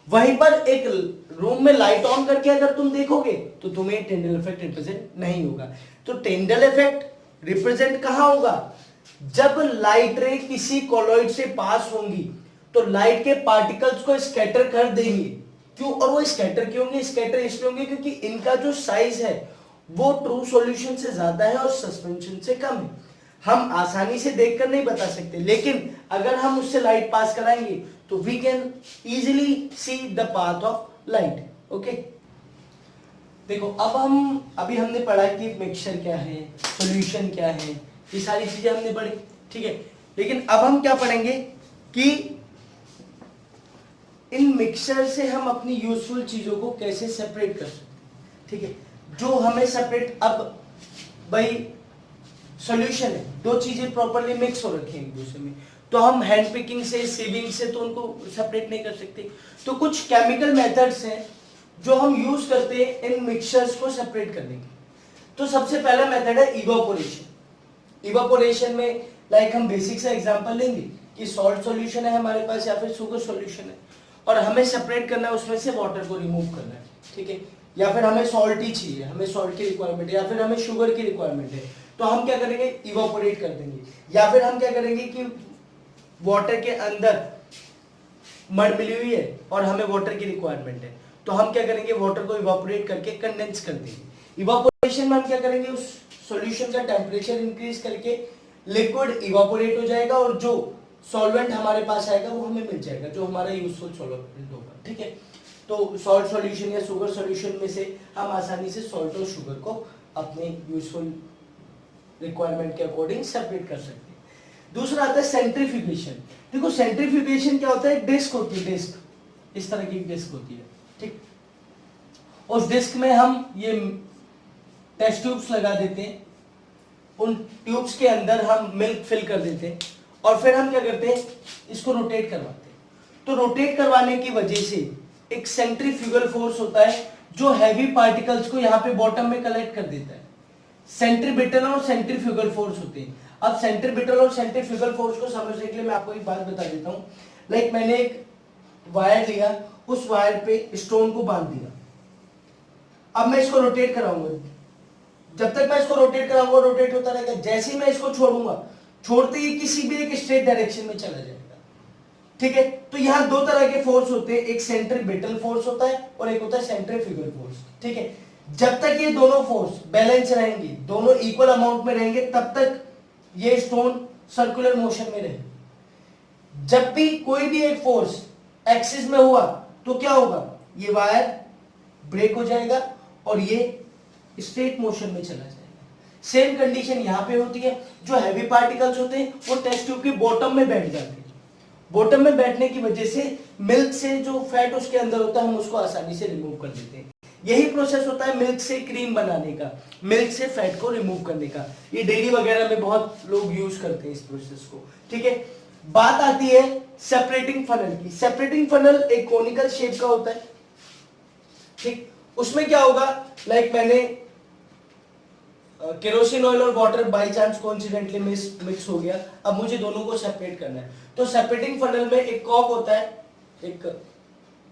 वहीं पर एक रूम में लाइट ऑन करके अगर तुम देखोगे तो तुम्हें टिंडल इफेक्ट रिप्रेजेंट नहीं होगा। तो टिंडल इफेक्ट रिप्रेजेंट कहां होगा, जब लाइट रे किसी कॉलॉइड से पास होंगी तो लाइट के पार्टिकल्स को स्कैटर कर देंगे। क्यों, और वो स्कैटर क्यों होंगे, स्कैटर इसलिए होंगे क्योंकि इनका जो साइज है वो ट्रू सॉल्यूशन से ज्यादा है और सस्पेंशन से कम है। हम आसानी से देखकर नहीं बता सकते, लेकिन अगर हम उससे लाइट पास कराएंगे तो we can easily see the path of light. Okay, देखो अब अभी हमने पढ़ा कि मिक्सचर क्या है, सॉल्यूशन क्या है, ये सारी चीजें हमने पढ़ी। ठीक है, लेकिन अब हम क्या पढ़ेंगे कि इन मिक्सचर से हम अपनी यूजफुल चीजों को कैसे सेपरेट कर सकते। ठीक है, जो हमें सेपरेट, अब भाई सॉल्यूशन है, दो चीजें प्रॉपर्ली मिक्स हो रखी हैं एक दूसरे में, तो हम हैंड पिकिंग से, सीविंग से तो उनको सेपरेट नहीं कर सकते। तो कुछ केमिकल मेथड्स हैं जो हम यूज करते हैं इन मिक्सचर्स को सेपरेट करने के। तो सबसे पहला मेथड है इवापोरेशन। इवापोरेशन में लाइक हम बेसिक सा एग्जांपल लेंगे कि सॉल्ट सॉल्यूशन है हमारे पास या फिर शुगर सॉल्यूशन है, और हमें सेपरेट करना है, उसमें से वाटर को रिमूव करना है। ठीक है, या फिर हमें सॉल्ट ही चाहिए, हमें सॉल्ट की रिक्वायरमेंट है, या फिर हमें शुगर की रिक्वायरमेंट है, तो हम क्या करेंगे, इवापोरेट कर देंगे। या फिर हम क्या करेंगे कि वाटर के अंदर मड मिली हुई है और हमें वाटर की रिक्वायरमेंट है, तो हम क्या करेंगे, वाटर को इवापोरेट करके कंडेंस कर देंगे। इवापोरेशन में हम क्या करेंगे, उस सॉल्यूशन का टेम्परेचर इंक्रीज करके लिक्विड इवापोरेट हो जाएगा और जो सॉल्वेंट हमारे पास आएगा वो हमें मिल जाएगा, जो हमारा यूजफुल सॉल्वेंट होगा। ठीक है, तो सॉल्ट सॉल्यूशन या शुगर सॉल्यूशन में से हम आसानी से सॉल्ट और शुगर को अपने यूजफुल रिक्वायरमेंट के अकॉर्डिंग सेपरेट कर सकते हैं। दूसरा आता है सेंट्रीफ्यूगेशन। देखो सेंट्रीफ्यूगेशन क्या होता है, डिस्क होती है, डिस्क इस तरह की डिस्क होती है। ठीक, उस डिस्क में हम ये टेस्ट ट्यूब्स लगा देते हैं, उन ट्यूब्स के अंदर हम मिल्क फिल कर देते हैं और फिर हम क्या करते हैं, इसको रोटेट करवाते हैं। तो रोटेट करवाने की वजह से एक सेंट्रीफ्यूगल फोर्स होता है जो हैवी पार्टिकल्स को यहाँ पे बॉटम में कलेक्ट कर देता है। सेंट्रीबिटल और सेंट्रीफ्यूगल फोर्स होते हैं। अब सेंट्रीबिटल और सेंट्रीफ्यूगल फोर्स को समझने के लिए मैं आपको एक बात बता देता हूँ। लाइक मैंने एक वायर लिया, उस वायर पे स्टोन को बांध दिया, अब मैं इसको रोटेट कराऊंगा, जब तक मैं इसको रोटेट कराऊंगा रोटेट होता रहेगा। जैसे ही मैं इसको छोड़ूंगा, छोड़ते ही किसी भी एक स्ट्रेट डायरेक्शन में चला जाएगा। ठीक है, तो यहाँ दो तरह के फोर्स होते हैं, एक सेंट्रीबिटल फोर्स होता है और एक होता है सेंट्रीफ्यूगल फोर्स। ठीक है, जब तक ये दोनों फोर्स बैलेंस रहेंगे, दोनों इक्वल अमाउंट में रहेंगे, तब तक ये स्टोन सर्कुलर मोशन में रहेगा। जब भी कोई भी एक फोर्स एक्सिस में हुआ तो क्या होगा, ये वायर ब्रेक हो जाएगा और ये स्ट्रेट मोशन में चला जाएगा। सेम कंडीशन यहाँ पे होती है, जो हैवी पार्टिकल्स होते हैं वो टेस्ट ट्यूब के बॉटम में बैठ जाते हैं। बॉटम में बैठने की वजह से मिल्क से जो फैट उसके अंदर होता है हम उसको आसानी से रिमूव कर देते हैं। यही प्रोसेस होता है मिल्क से क्रीम बनाने का, मिल्क से फैट को रिमूव करने का। ये डेयरी वगैरह में बहुत लोग यूज करते हैं इस प्रोसेस को, ठीक है। बात आती है सेपरेटिंग फनल की। सेपरेटिंग फनल एक कोनिकल शेप का होता है, ठीक। उसमें क्या होगा, लाइक मैंने केरोसिन ऑयल और water by chance coincidentally mix हो गया, अब मुझे दोनों को सेपरेट करना है। तो सेपरेटिंग फनल में एक कॉक होता है, एक,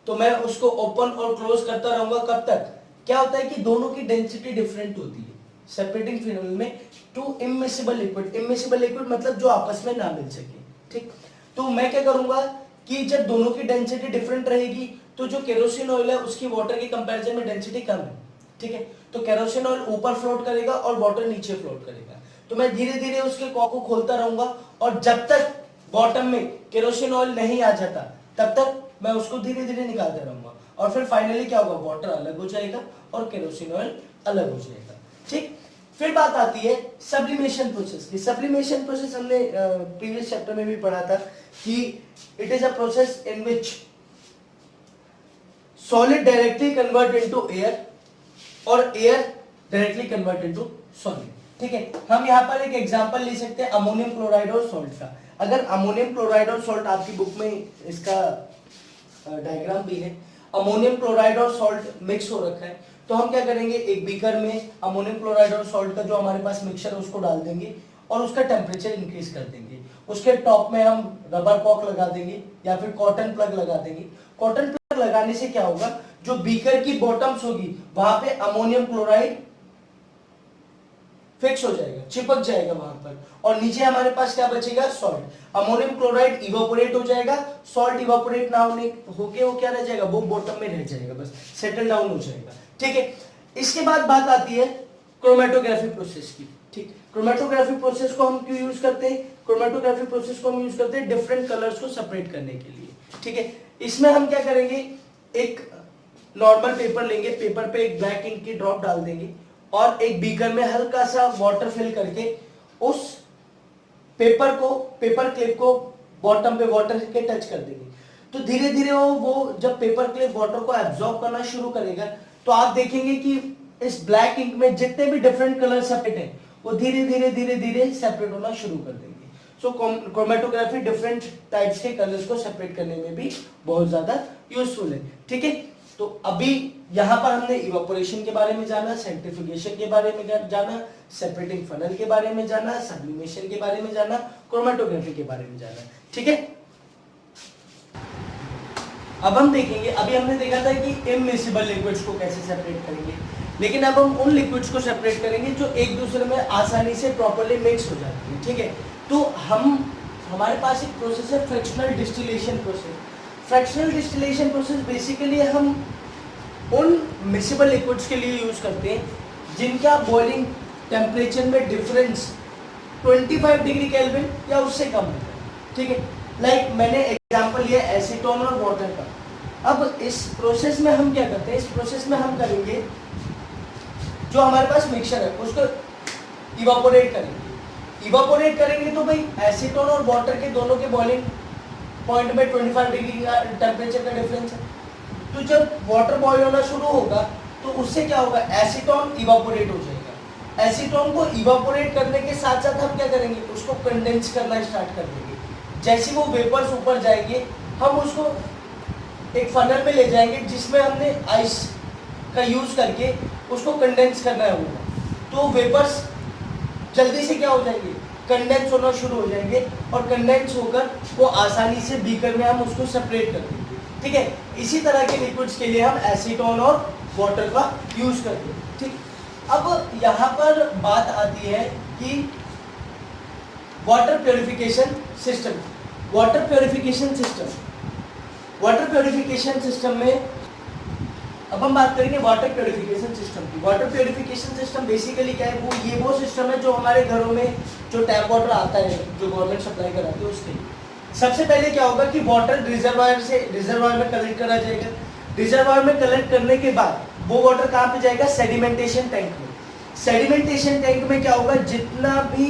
तो मैं उसको ओपन और क्लोज करता रहूंगा। कब तक? क्या होता है कि दोनों की डेंसिटी डिफरेंट होती है सेपरेटिंग फनल में। To immiscible liquid, immiscible liquid मतलब जो आपस में ना मिल सके, ठीक। तो मैं क्या करूंगा कि जब दोनों की डेंसिटी डिफरेंट रहेगी तो जो केरोसिन ऑयल है उसकी वाटर के कंपैरिजन में डेंसिटी कम है, ठीक है। तो केरोसिन ऑयल ऊपर फ्लोट करेगा और वाटर नीचे फ्लोट करेगा। तो मैं धीरे धीरे उसके कॉक को खोलता रहूंगा और जब तक बॉटम में केरोसिन ऑयल नहीं आ जाता तब तक मैं उसको धीरे धीरे निकालता रहूंगा, और फिर फाइनली क्या होगा, वाटर अलग हो जाएगा और केरोसिन ऑयल अलग हो जाएगा, ठीक। फिर बात आती है सब्लिमेशन प्रोसेस की। सब्लिमेशन प्रोसेस हमने प्रीवियस चैप्टर में भी पढ़ा था कि it is a process in which solid directly convert into air और air directly convert into solid, ठीक है। हम यहाँ पर एक एग्जांपल ले सकते हैं अमोनियम क्लोराइड और सॉल्ट का। अगर अमोनियम क्लोराइड और सॉल्ट, आपकी बुक में इसका डायग्राम भी है, अमोनियम क्लोराइड और सॉल्ट मिक्स हो रखा है, तो हम क्या करेंगे, एक बीकर में अमोनियम क्लोराइड और सॉल्ट का जो हमारे पास मिक्सचर है उसको डाल देंगे और उसका टेम्परेचर इंक्रीज कर देंगे। उसके टॉप में हम रबर कॉक लगा देंगे या फिर कॉटन प्लग लगा देंगे। कॉटन प्लग लगाने से क्या होगा, जो बीकर की बॉटम्स होगी वहां पे अमोनियम क्लोराइड फिक्स हो जाएगा, चिपक जाएगा वहां पर, और नीचे हमारे पास क्या बचेगा, सॉल्ट। अमोनियम क्लोराइड इवापोरेट हो जाएगा, सॉल्ट इवापोरेट ना होने होके वो क्या रह जाएगा, वो बॉटम में रह जाएगा, बस सेटल डाउन हो जाएगा, ठीक है। इसके बाद बात आती है क्रोमेटोग्राफी प्रोसेस की, ठीक। क्रोमेटोग्राफी प्रोसेस को हम क्यों यूज करते हैं, क्रोमेटोग्राफी प्रोसेस को हम यूज करते हैं डिफरेंट कलर्स को सेपरेट करने के लिए, ठीक है। इसमें हम क्या करेंगे, एक नॉर्मल पेपर लेंगे, पेपर पे एक ब्लैक इंक की ड्रॉप डाल देंगे और एक बीकर में हल्का सा वाटर फिल करके उस पेपर क्लिप को बॉटम पे वाटर के टच कर देंगे। तो धीरे धीरे वो जब पेपर क्लिप वाटर को एब्जॉर्ब करना शुरू करेगा तो आप देखेंगे कि इस ब्लैक इंक में जितने भी डिफरेंट कलर सेपरेट हैं वो धीरे धीरे सेपरेट होना शुरू कर देंगे। सो क्रोमेटोग्राफी डिफरेंट टाइप्स के कलर्स को सेपरेट करने में भी बहुत ज्यादा यूजफुल है, ठीक है। तो अभी यहाँ पर हमने इवापोरेशन के बारे में जाना, सेंट्रीफ्यूगेशन के बारे में जाना, सेपरेटिंग फनल के बारे में जाना, सब्लिमेशन के बारे में जाना, क्रोमेटोग्राफी के बारे में जाना, ठीक है। अब हम देखेंगे, अभी हमने देखा था कि इमिसिबल लिक्विड्स को कैसे सेपरेट करेंगे, लेकिन अब हम उन लिक्विड्स को सेपरेट करेंगे जो एक दूसरे में आसानी से प्रॉपर्ली मिक्स हो जाती है, ठीक है। तो हमारे पास एक प्रोसेस है fractional distillation process. Fractional distillation process basically हम उन मिसिबल लिक्विड्स के लिए यूज करते हैं जिनका बॉइलिंग टेम्परेचर में डिफरेंस 25 डिग्री केल्विन या उससे कम होता है, ठीक है। लाइक मैंने एग्जांपल लिया एसीटोन और वाटर का। अब इस प्रोसेस में हम क्या करते हैं, इस प्रोसेस में हम करेंगे जो हमारे पास मिक्सचर है उसको इवापोरेट करेंगे। इवापोरेट करेंगे तो भाई एसीटोन और वाटर के दोनों के बॉइलिंग पॉइंट में 25 डिग्री का टेम्परेचर का डिफरेंस है। तो जब वाटर बॉईल होना शुरू होगा तो उससे क्या होगा, एसीटोन इवापोरेट हो जाएगा। एसीटोन को इवापोरेट करने के साथ साथ हम क्या करेंगे, उसको कंडेंस करना स्टार्ट कर देंगे। जैसे वो वेपर्स ऊपर जाएंगे हम उसको एक फनल में ले जाएंगे जिसमें हमने आइस का यूज करके उसको कंडेंस करना होगा। तो वेपर्स जल्दी से क्या हो जाएंगे, कंडेंस होना शुरू हो जाएंगे और कंडेंस होकर वो आसानी से बीकर में हम उसको सेपरेट कर देंगे, ठीक है। इसी तरह के लिक्विड्स के लिए हम एसीटोन और वाटर का यूज करते हैं, ठीक। अब यहाँ पर बात आती है कि water purification system. Water purification system में अब हम बात करेंगे वाटर प्योरिफिकेशन सिस्टम की। वाटर प्योरिफिकेशन सिस्टम बेसिकली क्या है, वो सिस्टम है जो हमारे घरों में जो टैप वाटर आता है जो गवर्नमेंट सप्लाई कराती है उसके। सबसे पहले क्या होगा कि वाटर रिजर्वायर में कलेक्ट करा जाएगा। रिजर्वायर में कलेक्ट करने के बाद वो वाटर कहाँ पे जाएगा, सेडिमेंटेशन टैंक में। सेडिमेंटेशन टैंक में क्या होगा, जितना भी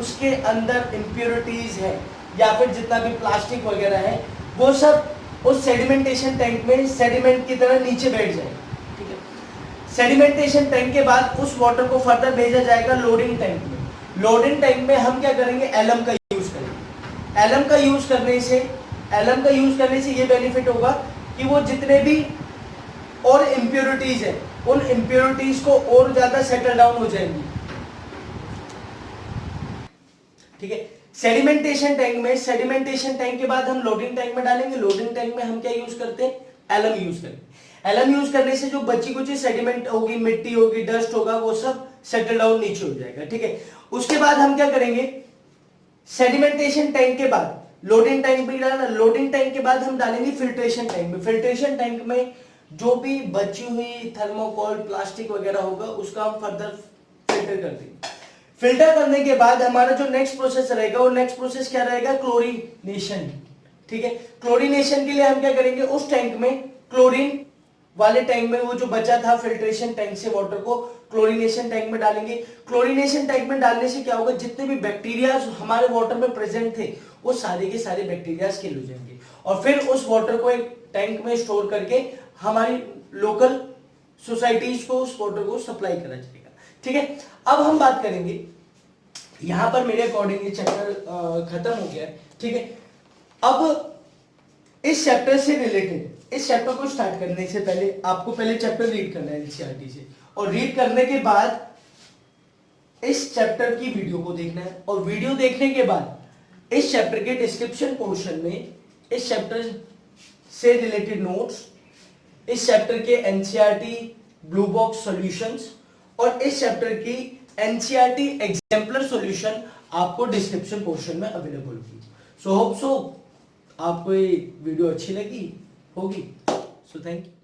उसके अंदर इम्प्योरिटीज है या फिर जितना भी प्लास्टिक वगैरह है वो सब उस सेडिमेंटेशन टैंक में सेडिमेंट की तरह नीचे बैठ जाएगा, ठीक है। सेडिमेंटेशन टैंक के बाद उस वाटर को फर्दर भेजा जाएगा लोडिंग टैंक में। लोडिंग टैंक में हम क्या करेंगे, एलएम का यूज करेंगे। एलएम का यूज करने से ये बेनिफिट होगा कि वो जितने भी और इम्प्योरिटीज है उन इम्प्योरिटीज को और ज्यादा सेटल डाउन हो जाएंगी। ठीक है, सेडिमेंटेशन टैंक के बाद हम लोडिंग टैंक में डालेंगे। लोडिंग टैंक में हम क्या यूज करते हैं, एलएम यूज करेंगे। एलएम यूज करने से जो बची कुछ सेडिमेंट होगी, मिट्टी होगी, डस्ट होगा, वो सब सेटल डाउन नीचे हो जाएगा। ठीक है, उसके बाद हम क्या करेंगे, सेडिमेंटेशन टैंक के बाद लोडिंग टैंक भी डालना। लोडिंग टैंक के बाद हम डालेंगे फिल्ट्रेशन टैंक में। फिल्ट्रेशन टैंक में जो भी बची हुई थर्मोकोल, प्लास्टिक वगैरह होगा उसका हम फर्दर फिल्टर कर देंगे। फिल्टर करने के बाद हमारा जो नेक्स्ट प्रोसेस रहेगा, वो नेक्स्ट प्रोसेस क्या रहेगा, क्लोरीनेशन। ठीक है, क्लोरीनेशन के लिए हम क्या करेंगे, उस टैंक में, क्लोरीन वाले टैंक में वो जो बचा था फिल्ट्रेशन टैंक से वाटर को क्लोरीनेशन टैंक में डालेंगे। क्लोरीनेशन टैंक में डालने से क्या होगा, जितने भी बैक्टीरिया हमारे वाटर में प्रेजेंट थे वो सारे के सारे बैक्टीरिया किल हो जाएंगे और फिर उस वाटर को एक टैंक में स्टोर करके हमारी लोकल सोसाइटीज को उस वाटर को सप्लाई करा जाएगा। ठीक है, अब हम बात करेंगे, यहां पर मेरे अकॉर्डिंग ये चैप्टर खत्म हो गया है। ठीक है, अब इस चैप्टर से रिलेटेड, इस चैप्टर को स्टार्ट करने से पहले आपको पहले चैप्टर रीड करना है एनसीईआरटी से, और रीड करने के बाद इस चैप्टर की वीडियो को देखना है, और वीडियो देखने के बाद इस चैप्टर के डिस्क्रिप्शन पोर्शन में इस चैप्टर से रिलेटेड नोट्स, इस चैप्टर के एनसीईआरटी ब्लू बॉक्स सॉल्यूशंस और इस चैप्टर की एनसीईआरटी एग्जाम्पलर सॉल्यूशन आपको डिस्क्रिप्शन पोर्शन में अवेलेबल होगी। सो होप सो आपको ये वीडियो अच्छी लगी होगी। So thank you.